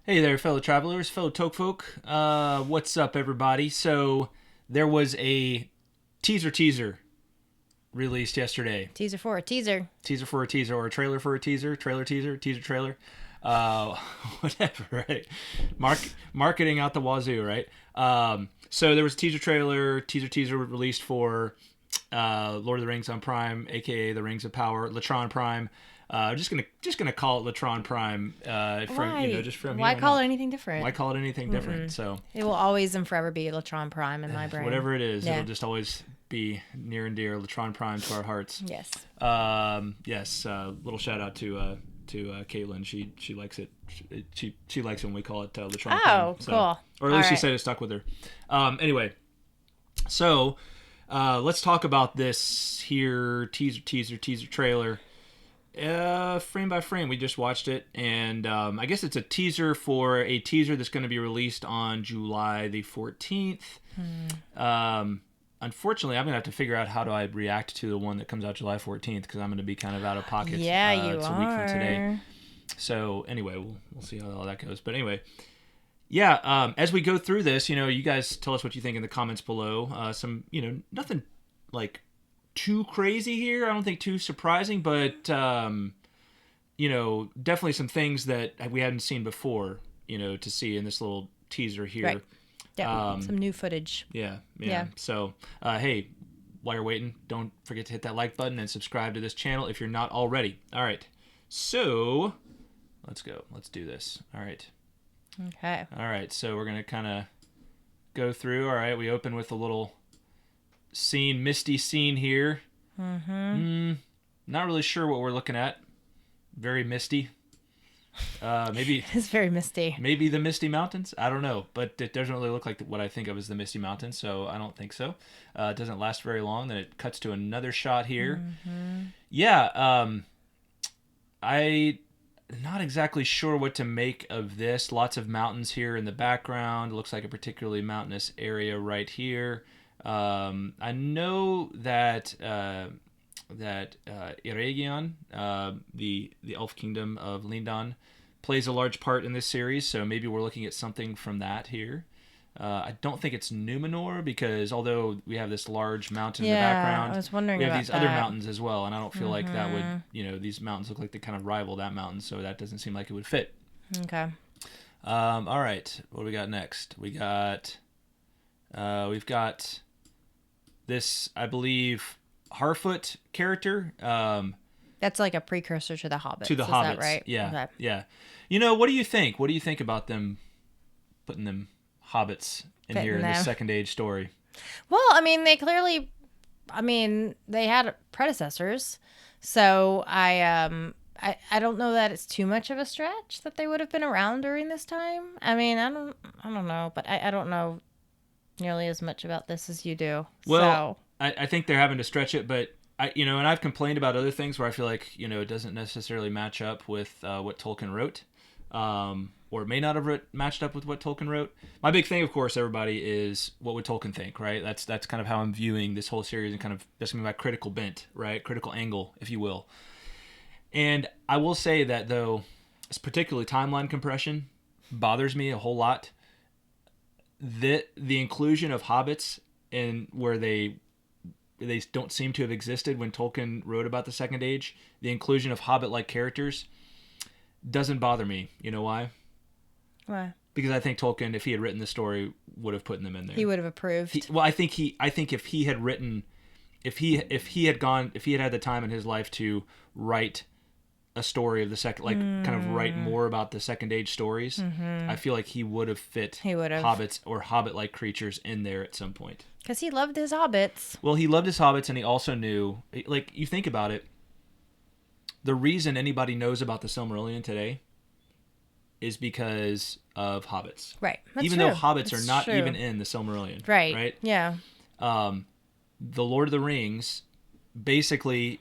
Hey there, fellow travelers, fellow Toke folk. What's up, everybody? So, there was a teaser released yesterday. Teaser for a teaser. Teaser for a teaser, or a trailer for a teaser, teaser, trailer. Uh, Whatever, right? Marketing out the wazoo, right? So there was a teaser released for Lord of the Rings on Prime, aka The Rings of Power, Latron Prime. Just gonna call it Latron Prime. From Why? just from Why here on call out. it anything different? Why call it anything different? So It will always and forever be Latron Prime in my brain. whatever it is, Yeah. it'll just always be near and dear, Latron Prime to our hearts. Yes. Yes. Little shout out to Caitlin. She likes it. She likes it when we call it Latron Prime. Oh, cool. Or at least she All right. said it stuck with her. Anyway, so let's talk about this here teaser trailer. Frame by frame, we just watched it, and I guess it's a teaser for a teaser that's going to be released on July the 14th. Unfortunately, I'm going to have to figure out how do I react to the one that comes out July 14th, because I'm going to be kind of out of pocket. Yeah, you it's are. a week from today. So anyway, we'll see how all that goes. But anyway, yeah, as we go through this, you guys tell us what you think in the comments below. Some, nothing like too crazy here. I don't think too surprising, but definitely some things that we hadn't seen before, to see in this little teaser here. Right. Yeah. Some new footage. Yeah. Yeah. So, hey, while you're waiting, don't forget to hit that like button and subscribe to this channel if you're not already. All right. So, let's go. Let's do this. All right. Okay. All right. So, we're going to kind of go through. All right. We open with a little misty scene here. Not really sure what we're looking at. Very misty. Maybe It's very misty. maybe the Misty Mountains. I don't know, but it doesn't really look like what I think of as the Misty Mountains, so I don't think so. It doesn't last very long. Then it cuts to another shot here. Yeah. I not exactly sure what to make of this. Lots of mountains here in the background. It looks like a particularly mountainous area right here. I know that Eregion, the elf kingdom of Lindan, plays a large part in this series, so maybe we're looking at something from that here. I don't think it's Numenor, because although we have this large mountain in the background, I was wondering we have about these other that. mountains as well, and I don't feel like that would, these mountains look like they kind of rival that mountain, so that doesn't seem like it would fit. Okay. All right, what do we got next? We've got this, I believe, Harfoot character. That's like a precursor to the Hobbits. To the Is Hobbits, that right? yeah, Okay. yeah. What do you think? What do you think about them putting them Hobbits in Fitting here in this them. second age story? Well, they clearly, they had predecessors, so I don't know that it's too much of a stretch that they would have been around during this time. I don't know, but I don't know nearly as much about this as you do. Well, I think they're having to stretch it, but and I've complained about other things where I feel like it doesn't necessarily match up with what Tolkien wrote, or it may not have matched up with what Tolkien wrote. My big thing, of course, everybody, is what would Tolkien think, right? That's kind of how I'm viewing this whole series, and kind of that's gonna be my critical bent, right? Critical angle, if you will. And I will say that though, particularly timeline compression bothers me a whole lot. The inclusion of hobbits in where they don't seem to have existed when Tolkien wrote about the Second Age. The inclusion of hobbit-like characters doesn't bother me. You know why? why? Because I think Tolkien, if he had written the story, would have put them in there. He would have approved. I think if he had written, if he had had the time in his life to write a story of the second, like kind of write more about the Second Age stories, I feel like he would have fit hobbits or hobbit-like creatures in there at some point. Because he loved his hobbits. Well, he loved his hobbits, and he also knew, like, you think about it, the reason anybody knows about the Silmarillion today is because of hobbits. Right. That's even true. though hobbits That's are not true. even in the Silmarillion. Right. Right? Yeah. The Lord of the Rings, basically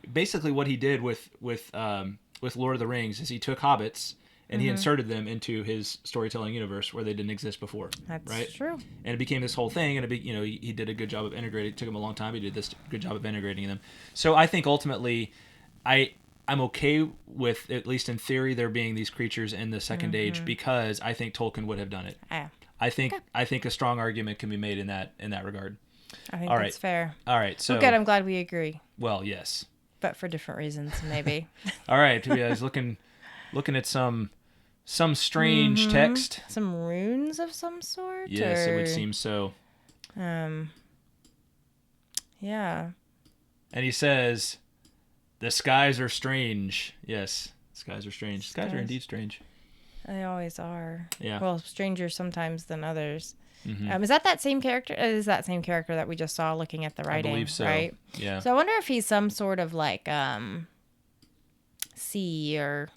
what he did with Lord of the Rings is he took hobbits and he inserted them into his storytelling universe where they didn't exist before. That's right? true. And it became this whole thing, and he did a good job of integrating. It took him a long time. He did this good job of integrating them. So I think ultimately, I I'm okay with, at least in theory, there being these creatures in the second age because I think Tolkien would have done it. I think a strong argument can be made in that regard. I think that's fair. All right. So good. I'm glad we agree. Well, yes. But for different reasons, maybe. All right. I was looking at some strange text. Some runes of some sort? Yes, it would seem so. Yeah. And he says, the skies are strange. Yes, skies are strange. Skies are indeed strange. They always are. Yeah. Well, stranger sometimes than others. Is that same character? Is that same character that we just saw looking at the writing? I believe so. Right? Yeah. So I wonder if he's some sort of like sea or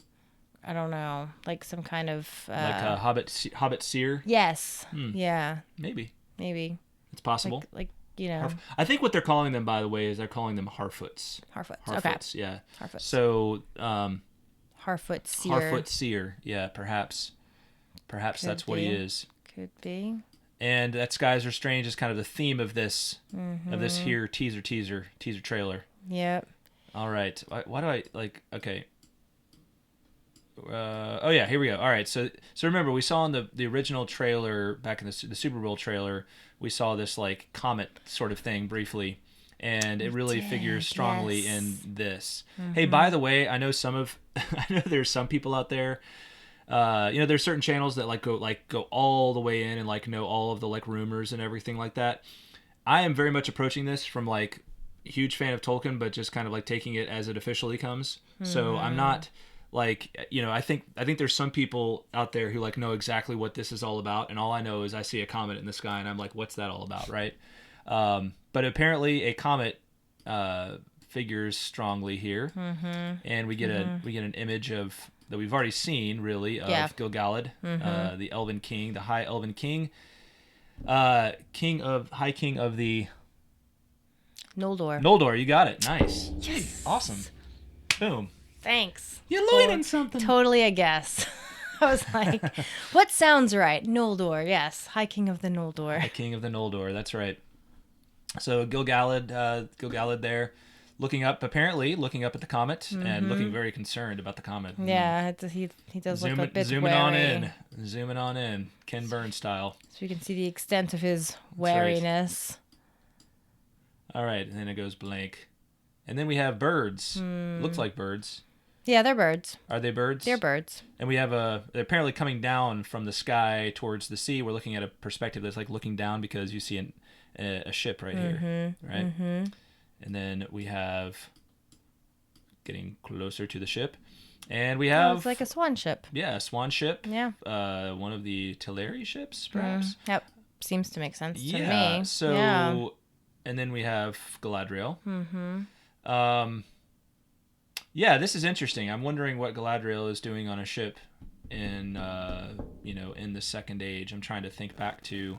I don't know, like some kind of like a Hobbit seer. Yes. Yeah. Maybe. It's possible. Like you know. I think what they're calling them, by the way, is they're calling them Harfoots. Harfoots. Okay. Yeah. Harfoots. So. Harfoot seer. Harfoot seer. Yeah. Perhaps that's what he is. Could be. And that skies are strange is kind of the theme of this here teaser trailer. Yep. All right. Why do I like? Okay. Oh yeah, here we go. All right. So remember, we saw in the original trailer back in the Super Bowl trailer, we saw this like comet sort of thing briefly, and it really figures strongly in this. Hey, by the way, I know I know there's some people out there. There's certain channels that go all the way in and like know all of the like rumors and everything like that. I am very much approaching this from like huge fan of Tolkien, but just kind of like taking it as it officially comes. So I'm not like, I think there's some people out there who like know exactly what this is all about, and all I know is I see a comet in the sky and I'm like, what's that all about, right? But apparently a comet figures strongly here, and we get an image of that we've already seen, really, of Gil-galad, the Elven King, the High Elven King, High King of the Noldor. Noldor, you got it. Nice. Yes. Awesome. Boom. Thanks. You're learning something. Totally a guess. I was like, what sounds right? Noldor, yes. High King of the Noldor. High King of the Noldor, that's right. So Gil-galad there, looking up at the comet and looking very concerned about the comet. Yeah, he does look a bit zooming wary. Zooming on in, Ken Burns style. So you can see the extent of his wariness. Right. All right, and then it goes blank. And then we have birds. Looks like birds. Yeah, they're birds. Are they birds? They're birds. And we have they're apparently coming down from the sky towards the sea. We're looking at a perspective that's like looking down because you see a ship right here, right? And then we have getting closer to the ship, and we have it's like a swan ship. Yeah, a swan ship. Yeah. One of the Teleri ships, perhaps. Yep. Seems to make sense to me. So, yeah. And then we have Galadriel. Yeah, this is interesting. I'm wondering what Galadriel is doing on a ship in in the Second Age. I'm trying to think back to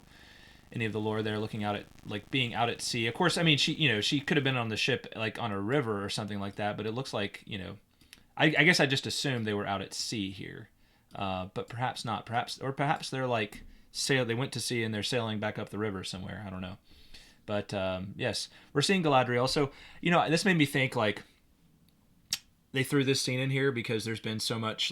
any of the lore there, looking out at like being out at sea. Of course, I mean she could have been on the ship like on a river or something like that, but it looks like I guess I just assumed they were out at sea here, but perhaps not. Perhaps they're like they went to sea and they're sailing back up the river somewhere. I don't know, but yes, we're seeing Galadriel. So this made me think like. They threw this scene in here because there's been so much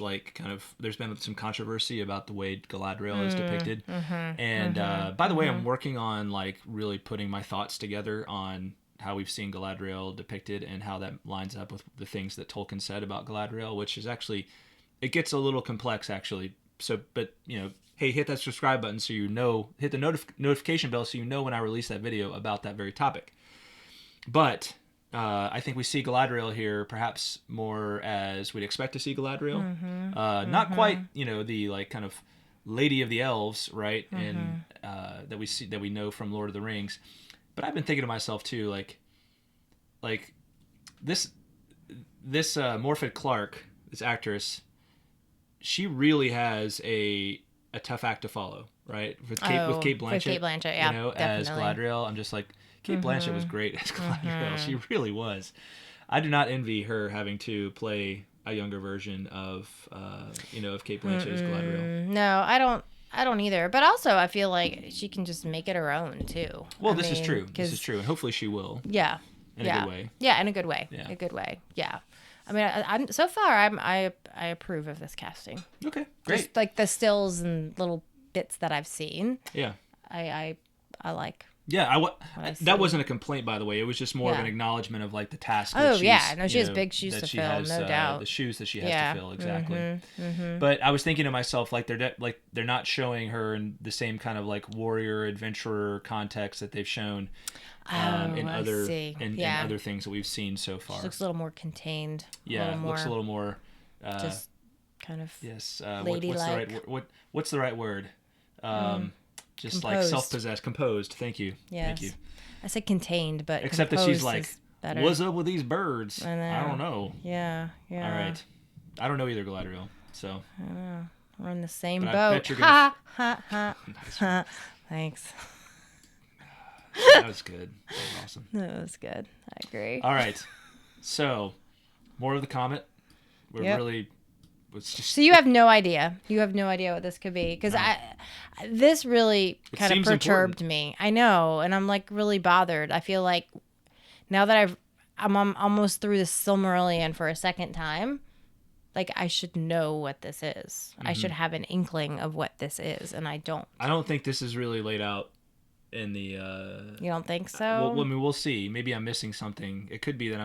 there's been some controversy about the way Galadriel is depicted. And by the way, I'm working on like really putting my thoughts together on how we've seen Galadriel depicted and how that lines up with the things that Tolkien said about Galadriel, which is actually, it gets a little complex actually. So, but hey, hit that subscribe button so hit the notification bell so when I release that video about that very topic. But I think we see Galadriel here perhaps more as we'd expect to see Galadriel. Not quite, the like kind of Lady of the Elves, right? And that we know from Lord of the Rings. But I've been thinking to myself too, like this Morfydd Clark, this actress, she really has a tough act to follow, right? With Kate Blanchett, with Kate Blanchett, yeah, as Galadriel. I'm just like. Kate Blanchett was great as Galadriel. She really was. I do not envy her having to play a younger version of Kate Blanchett as Galadriel. No, I don't either. But also, I feel like she can just make it her own too. Well, this is true. This is true, and hopefully she will. Yeah. In a good way. Yeah, in a good way. Yeah. A good way. Yeah. I mean, I'm so far I approve of this casting. Okay, great. Just like the stills and little bits that I've seen. Yeah. I like. Yeah, I see. that wasn't a complaint, by the way. It was just more of Yeah. an acknowledgement of like the task. Oh, that yeah. No, you she has know, big shoes that to she fill, has, no doubt. The shoes that she has Yeah. to fill, exactly. Mm-hmm. But I was thinking to myself, like they're not showing her in the same kind of like warrior adventurer context that they've shown in other in other things that we've seen so far. She looks a little more contained. Yeah, looks a little more. Just kind of. Yes. Ladylike. What's the right word? Just Composed. like self-possessed, composed. Thank you. Yes. Thank you. I said contained, but except that she's like, better. "What's up with these birds?" I don't know. Yeah. All right. I don't know either, Galadriel. So. I don't know. We're in the same But boat. I bet you're gonna... Ha. Thanks. That was good. That was awesome. That was good. I agree. All right. So, more of the comet. We're really... So you have no idea. You have no idea what this could be. Because this really kind of perturbed me. I know. And I'm like really bothered. I feel like now that I'm almost through the Silmarillion for a second time, like I should know what this is. I should have an inkling of what this is. And I don't. I don't think this is really laid out in the... You don't think so? Well, I mean, we'll see. Maybe I'm missing something. It could be that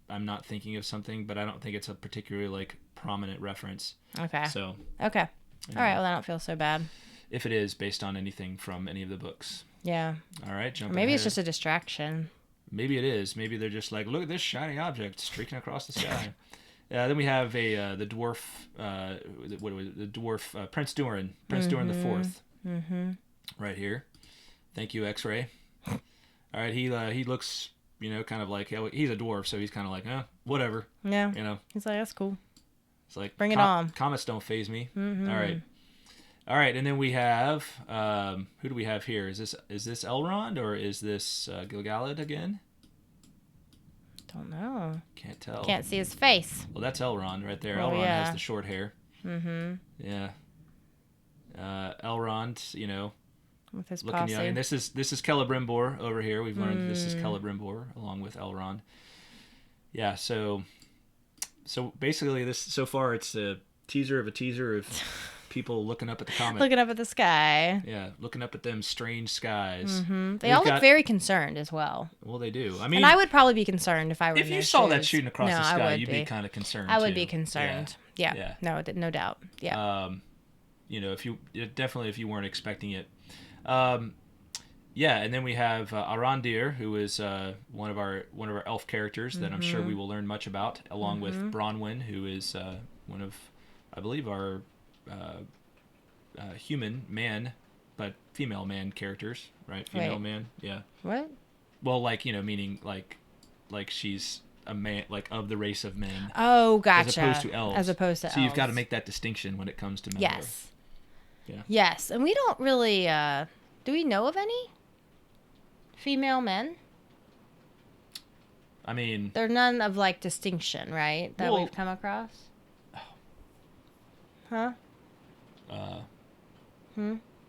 I'm not thinking of something, but I don't think it's a particularly like prominent reference. Okay. So. Okay. All right. Well, I don't feel so bad. If it is based on anything from any of the books. Yeah. All right. Or maybe it's just a distraction. Maybe it is. Maybe they're just like, look at this shiny object streaking across the sky. Then we have the dwarf. What was it? The dwarf Prince Durin. Prince Durin the Fourth. Mm-hmm. Right here. Thank you, X-Ray. All right. He looks, kind of like he's a dwarf, so he's kind of like, whatever. Yeah. He's like, that's cool. It's like, bring it on. Comets don't faze me. Mm-hmm. All right, and then we have who do we have here? Is this Elrond or is this Gil-galad again? Don't know. Can't tell. Can't see his face. Well, that's Elrond right there. Oh, Elrond yeah. has the short hair. Mm-hmm. Yeah. Elrond, with his looking posse. young, and this is Celebrimbor over here. We've learned this is Celebrimbor along with Elrond. Yeah. So basically, this so far it's a teaser of people looking up at the comet. Looking up at the sky. Yeah, looking up at them strange skies. Mm-hmm. They all look very concerned as well. Well, they do. I mean, and I would probably be concerned if I were if in you their saw shoes. that shooting across the sky, you'd be kind of concerned. I would too. be concerned. Yeah. No doubt. Yeah. If you weren't expecting it. Yeah, and then we have Arondir, who is one of our elf characters that I'm sure we will learn much about, along with Bronwyn, who is one of, I believe, our human man, but female man characters, right? Female man, yeah. What? Well, meaning like she's a man, like of the race of men. Oh, gotcha. As opposed to elves. So you've got to make that distinction when it comes to Middle Earth. Yeah. Yes, and we don't really. Do we know of any female men? I mean, they're none of like distinction, right? That we've come across. Huh?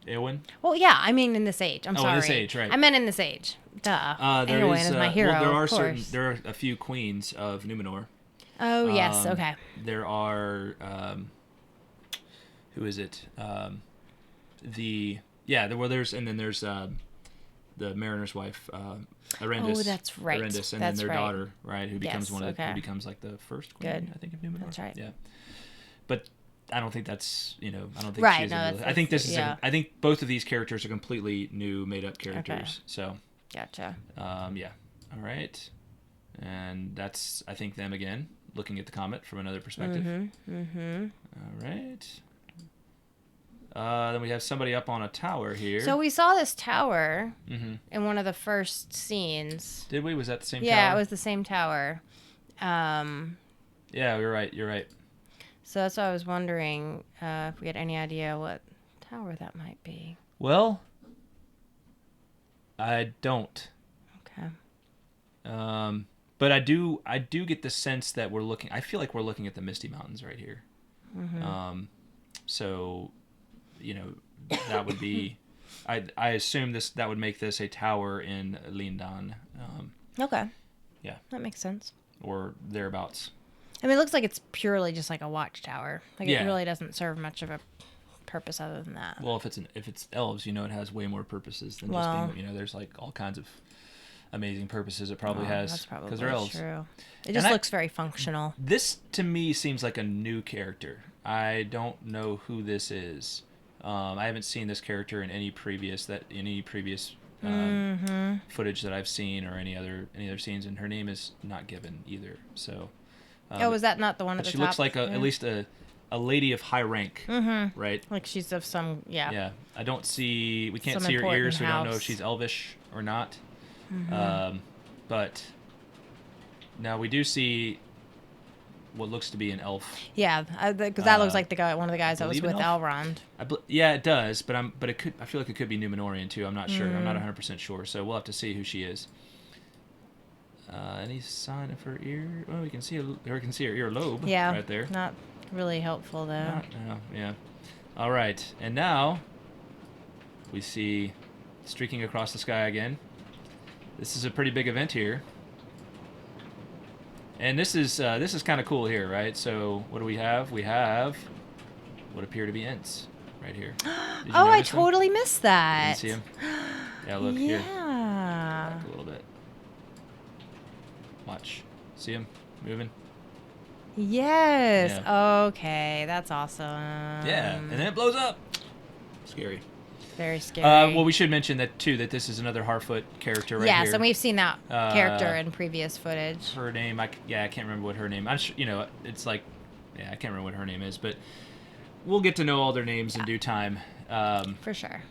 Eowyn? Well, yeah. I mean, in this age. I'm sorry. In this age, right? I meant in this age. Duh. Eowyn is my hero. Well, there are a few queens of Numenor. Oh yes. Okay. There are. Who is it? There's the Mariner's wife, Arendis. Oh, that's right. Arendis, and then their daughter, right, who becomes who becomes like the first queen. Good. I think of Numenor. That's right. Yeah, but I don't think that's I don't think right. she's No, I think this is. I think both of these characters are completely new, made-up characters. Okay. So. Gotcha. Yeah. All right. And that's I think them again, looking at the comet from another perspective. Mm-hmm. All right. Then we have somebody up on a tower here. So we saw this tower in one of the first scenes. Did we? Was that the same tower? Yeah, it was the same tower. Yeah, you're right. You're right. So that's why I was wondering if we had any idea what tower that might be. Well, I don't. Okay. But I do get the sense that I feel like we're looking at the Misty Mountains right here. Mm-hmm. So, that would be, I assume that would make this a tower in Lindan. Okay. Yeah. That makes sense. Or thereabouts. I mean, it looks like it's purely just like a watchtower. Like Yeah. it really doesn't serve much of a purpose other than that. Well, if it's elves, it has way more purposes than Well, just being. There's like all kinds of amazing purposes it probably has That's probably because they're elves. true. It just looks very functional. This to me seems like a new character. I don't know who this is. I haven't seen this character in any previous footage that I've seen or any other scenes, and her name is not given either. So. Was that not the one at the top? She looks like at least a lady of high rank, right? Like she's of some, Yeah. I don't see. We can't Some see her ears. important We don't know if house. she's elvish or not. But now we do see what looks to be an elf. Yeah, because that looks like one of the guys that was believe with an elf? Elrond. Yeah, it does. But it could. I feel like it could be Númenórean too. I'm not sure. I'm not 100% sure. So we'll have to see who she is. Any sign of her ear? Well, we can see her earlobe. Yeah, right there. Not really helpful though. Yeah. All right, and now we see streaking across the sky again. This is a pretty big event here, and this is kind of cool here, right? So what do we have? We have what appear to be Ents right here. Did you Oh, I notice them? totally missed that. You see them? Yeah, look here. Yeah. Back a little bit. Watch. See them moving? Yes. Yeah. Okay, that's awesome. Yeah, and then it blows up. Scary. Very scary. Well, we should mention that too. That this is another Harfoot character right here. Yes, and we've seen that character in previous footage. Her name, I can't remember what her name. It's like, I can't remember what her name is, but we'll get to know all their names in due time. For sure.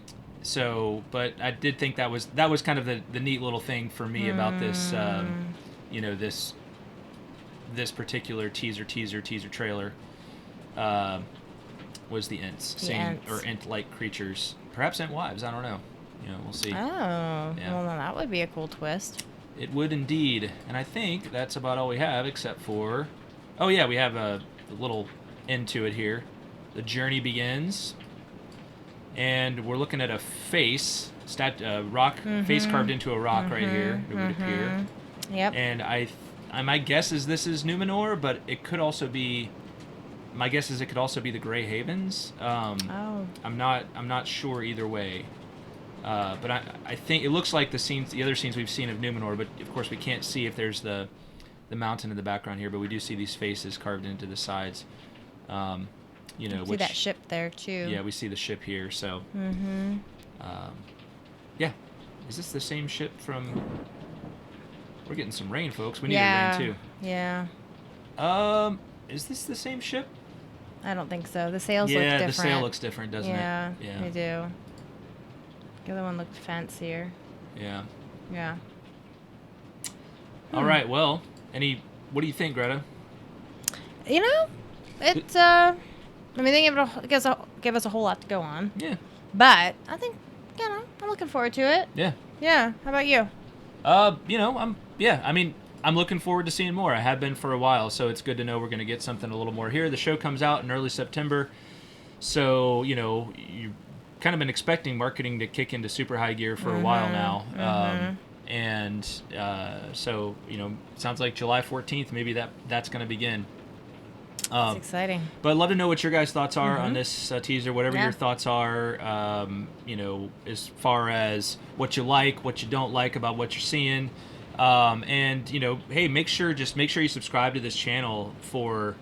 So, but I did think that was kind of the neat little thing for me about this, this particular teaser trailer, was the Ents, or Ent-like creatures, perhaps Ent wives. I don't know. We'll see. Oh, Yeah. well, then that would be a cool twist. It would indeed, and I think that's about all we have, except for, we have a little end to it here. The journey begins, and we're looking at a face, rock, face carved into a rock right here. It would appear. Yep. And my guess is this is Númenor, but it could also be. My guess is it could also be the Grey Havens. I'm not sure either way. But I think it looks like the other scenes we've seen of Númenor, but of course we can't see if there's the mountain in the background here, but we do see these faces carved into the sides. See that ship there too. Yeah, we see the ship here. So, yeah, is this the same ship from? We're getting some rain, folks. We need rain too. Yeah. Is this the same ship? I don't think so. The sails look different. Yeah, the sail looks different, doesn't it? Yeah, they do. The other one looked fancier. Yeah. Yeah. All right. Well, what do you think, Greta? It's they give us a whole lot to go on. Yeah. But I think I'm looking forward to it. Yeah. Yeah. How about you? I'm looking forward to seeing more. I have been for a while, so it's good to know we're going to get something a little more here. The show comes out in early September, so you've kind of been expecting marketing to kick into super high gear for a while now. So sounds like July 14th, maybe that's going to begin. It's exciting. But I'd love to know what your guys' thoughts are on this teaser, whatever your thoughts are, as far as what you like, what you don't like about what you're seeing. Hey, make sure you subscribe to this channel for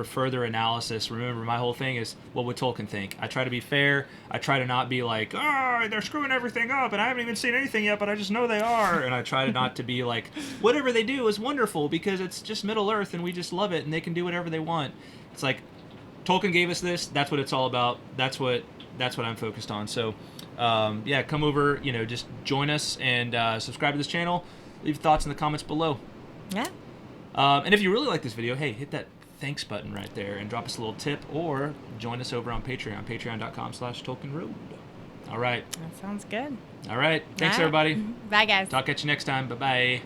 further analysis. Remember, my whole thing is, what would Tolkien think? I try to be fair. I try to not be like, they're screwing everything up, and I haven't even seen anything yet, but I just know they are. And I try to not to be like, whatever they do is wonderful because it's just Middle Earth, and we just love it, and they can do whatever they want. It's like, Tolkien gave us this. That's what it's all about. That's what I'm focused on. So, come over. Just join us and subscribe to this channel. Leave thoughts in the comments below. Yeah. And if you really like this video, hey, hit that thanks button right there and drop us a little tip, or join us over on Patreon, patreon.com/TolkienRoad. All right. That sounds good. All right. Thanks, everybody. Bye, guys. Talk at you next time. Bye-bye.